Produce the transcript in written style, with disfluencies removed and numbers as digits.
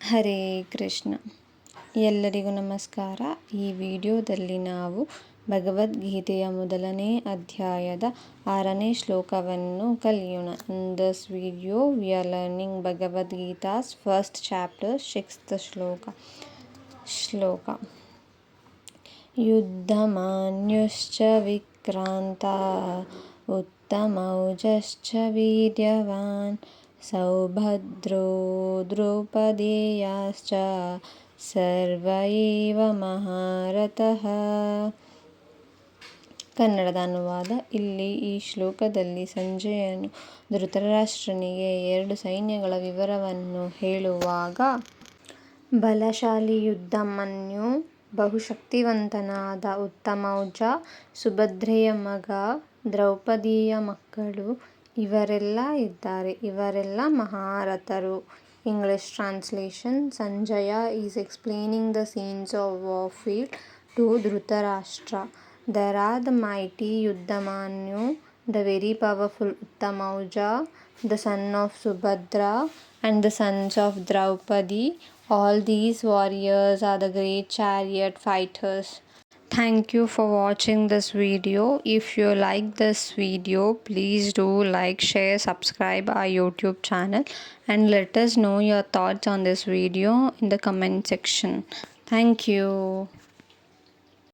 ಹರೇ ಕೃಷ್ಣ. ಎಲ್ಲರಿಗೂ ನಮಸ್ಕಾರ. ಈ ವಿಡಿಯೋದಲ್ಲಿ ನಾವು ಭಗವದ್ಗೀತೆಯ ಮೊದಲನೇ ಅಧ್ಯಾಯದ 6ನೇ ಶ್ಲೋಕವನ್ನು ಕಲಿಯೋಣ. In this video we are learning Bhagavadgita's first chapter 6th shloka. ಯುದ್ಧಮಾನ್ಯುಶ್ಚ ವಿಕ್ರಾಂತ ಉತ್ತಮೌಜಶ್ಚ ವೀರ್ಯವಾನ್ ಸೌಭದ್ರೋ ದ್ರೌಪದೇಯಾಶ್ಚ ಸರ್ವ ಏವ ಮಹಾರಥಃ. ಕನ್ನಡದ ಅನುವಾದ. ಇಲ್ಲಿ ಈ ಶ್ಲೋಕದಲ್ಲಿ ಸಂಜಯನು ಧೃತರಾಷ್ಟ್ರನಿಗೆ 2 ಸೈನ್ಯಗಳ ವಿವರವನ್ನು ಹೇಳುವಾಗ, ಬಲಶಾಲಿ ಯುದ್ಧಮನ್ಯು, ಬಹುಶಕ್ತಿವಂತನಾದ ಉತ್ತಮೌಜ, ಸುಭದ್ರೆಯ ಮಗ, ದ್ರೌಪದಿಯ ಮಕ್ಕಳು ಇವರೆಲ್ಲ ಇದ್ದಾರೆ. ಇವರೆಲ್ಲ ಮಹಾರಥರು. English translation. Sanjaya is explaining the scenes of warfield to Dhritarashtra. There are the mighty Yuddhamanyu, the very powerful Uttamauja, the son of Subhadra, and the sons of Draupadi. All these warriors are the great chariot fighters. Thank you for watching this video. If you like this video, please do like, share, subscribe our YouTube channel and let us know your thoughts on this video in the comment section. Thank you.